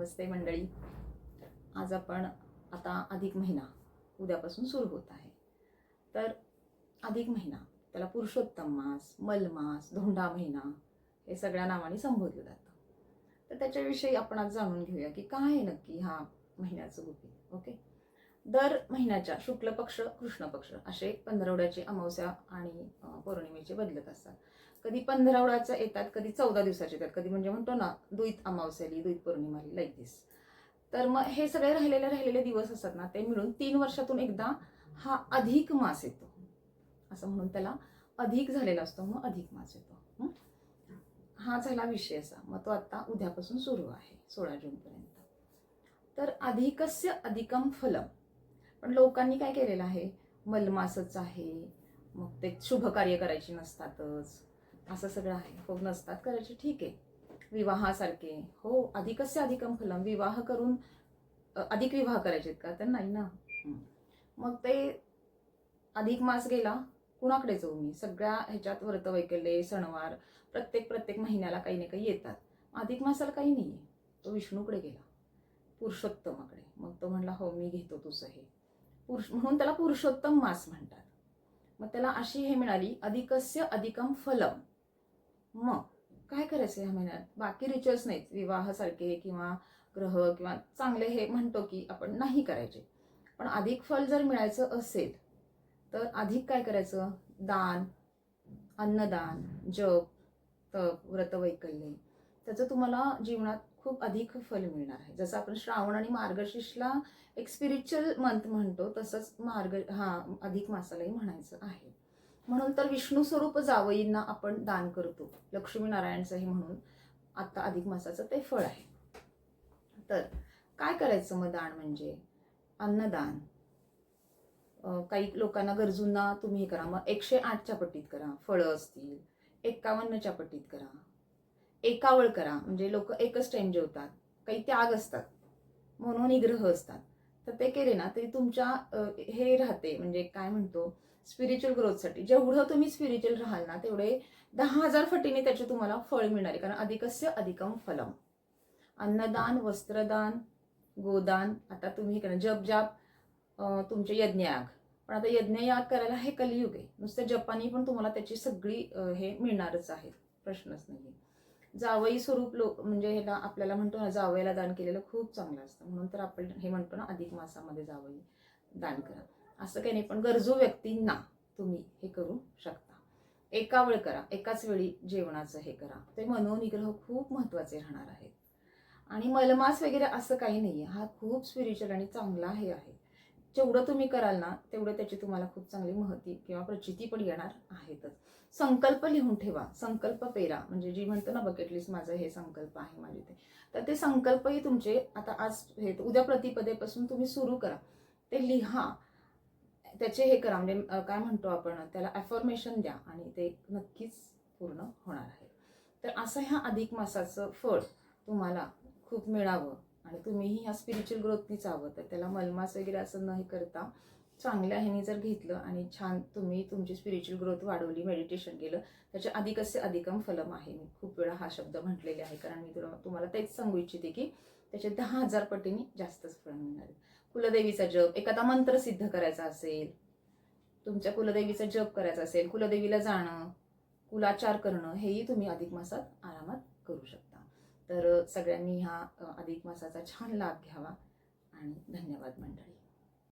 नमस्ते मंडळी. आज आपण आता अधिक महिना उद्यापासून सुरू होत आहे. तर अधिक महिना त्याला पुरुषोत्तम मास, मलमास, धोंडा महिना हे सगळ्या नावाने संबोधलं जातं. तर त्याच्याविषयी आपण आज जाणून घेऊया की काय आहे नक्की हा महिन्याचं गुपित. ओके. दर महिन्याच्या शुक्ल पक्ष, कृष्ण पक्ष असे पंधरवड्याचे अमावस्या आणि पौर्णिमेचे बदलत असतात. कधी 15 येतात, कधी 14 दिवसाचे येतात, कधी म्हणजे म्हणतो ना द्वैत अमावस्याली, द्वैत पौर्णिमाली, लाईक दिस. तर मग हे सगळे राहिलेले दिवस असतात ना, ते मिळून 3 वर्षातून एकदा हा अधिक मास येतो, असं म्हणून त्याला अधिक झालेला असतो, मग अधिक मास येतो. हा झाला विषय असा. मग तो आता उद्यापासून सुरू आहे 16 जूनपर्यंत. तर अधिकस्य अधिकम फलम. पण लोकांनी काय केलेलं आहे, मलमासच आहे, मग ते शुभ कार्य करायची नसतातच, असं सगळं आहे. हो, नसतात करायचे, ठीक आहे. विवाहासारखे, हो, अधिकस्य अधिकम फलम, विवाह करून अधिक विवाह करायचे का? तर नाही ना. मग ते अधिक मास गेला, कुणाकडे जाऊ मी? सगळ्या ह्याच्यात व्रत वैकल्ये, सणवार प्रत्येक महिन्याला काही ना काही येतात. अधिक मासाला काही नाहीये, तो विष्णूकडे गेला, पुरुषोत्तमाकडे. मग तो म्हणला, हो मी घेतो तुझं हे. म्हणून त्याला पुरुषोत्तम मास म्हणतात. मग त्याला अशी हे मिळाली, अधिकस्य अधिकम फलम. मग काय करायचं ह्या महिन्यात? बाकी रिच्युअल्स नाहीत, विवाहासारखे किंवा ग्रह किंवा चांगले हे म्हणतो की आपण नाही करायचे. पण अधिक फल जर मिळायचं असेल तर अधिक काय करायचं? दान, अन्नदान, जप, तप, व्रतवैकल्ये, त्याचं तुम्हाला जीवनात खूप अधिक फल मिळणार आहे. जसं आपण श्रावण आणि मार्गशीर्षला एक स्पिरिच्युअल मंथ म्हणतो, तसंच अधिक मासालाही म्हणायचं आहे. म्हणून तर विष्णू स्वरूप जावईंना आपण दान करतो, लक्ष्मीनारायणचं हे म्हणून आता अधिक मासाचं ते फळ आहे. तर काय करायचं मग दान? म्हणजे अन्नदान. काही लोकांना, गरजूंना तुम्ही हे करा. मग 108च्या पट्टीत करा, फळं असतील. 51च्या पट्टीत करा, एकावळ करा, म्हणजे लोक एकच टाइम जेवतात. काही त्याग असतात, मनोनिग्रह असतात, तर ते केले ना तरी तुमच्या हे राहते, म्हणजे काय म्हणतो, स्पिरिच्युअल ग्रोथसाठी. जेवढं तुम्ही स्पिरिच्युअल राहाल ना तेवढे 10,000 पटीने त्याचे तुम्हाला फळ मिळणार आहे. कारण अधिकस्य अधिकम फलम. अन्नदान, वस्त्रदान, गोदान. आता तुम्ही करा जप जाप, तुमचे यज्ञयाग. पण आता यज्ञयाग करायला हे कलियुग आहे. नुसतं जपानी पण तुम्हाला त्याची सगळी हे मिळणारच आहे, प्रश्नच नाही. जावई स्वरूप लोक, म्हणजे ह्याला आपल्याला म्हणतो ना, जावयाला दान केलेलं खूप चांगलं असतं. म्हणून तर आपण हे म्हणतो ना, अधिक मासामध्ये जावई दान करा. असं काही नाही, पण गरजू व्यक्तींना तुम्ही हे करू शकता. एकावेळ करा, एकाच वेळी जेवणाचं हे करा. ते मनोनिग्रह खूप महत्वाचे राहणार आहेत. आणि मलमास वगैरे असं काही नाहीये. हा खूप स्पिरिच्युअल आणि चांगला हे आहे. जेवढं तुम्ही कराल ना तेवढं त्याची तुम्हाला खूप चांगली महती किंवा प्रचिती पण येणार आहेतच. संकल्प लिहून ठेवा, संकल्प पेरा. म्हणजे जी म्हणतो ना बकेट लिस्ट, माझं हे संकल्प आहे माझे ते, तर ते संकल्पही तुमचे आता आज हे उद्या प्रतिपदेपासून तुम्ही सुरू करा. ते लिहा, त्याचे हे करा, म्हणजे काय म्हणतो आपण त्याला, अफर्मेशन द्या, आणि ते नक्कीच पूर्ण होणार आहे. तर असं ह्या अधिक मासाचं फळ तुम्हाला खूप मिळावं आणि तुम्हीही ह्या स्पिरिच्युअल ग्रोथनीच आहात. तर त्याला मलमास वगैरे असं नाही करता, चांगल्या ह्याने जर घेतलं आणि छान तुम्ही तुमची स्पिरिच्युअल ग्रोथ वाढवली, मेडिटेशन केलं, त्याच्या अधिकस्य अधिकम फलम आहे. मी खूप वेळा हा शब्द म्हटलेले आहे, कारण मी तुम्हाला तेच सांगू इच्छिते की त्याचे 10,000 पटीने जास्तच फळ मिळणार आहे. कुलदेवीचा जप, एखादा मंत्र सिद्ध करायचा असेल, तुमच्या कुलदेवीचा जप करायचा असेल, कुलदेवीला जाणं, कुलाचार करणं, हेही तुम्ही अधिक मासात आरामात करू शकता. तर सगळ्यांनी हा अधिक मासाचा छान लाभ घ्यावा आणि धन्यवाद मंडळी.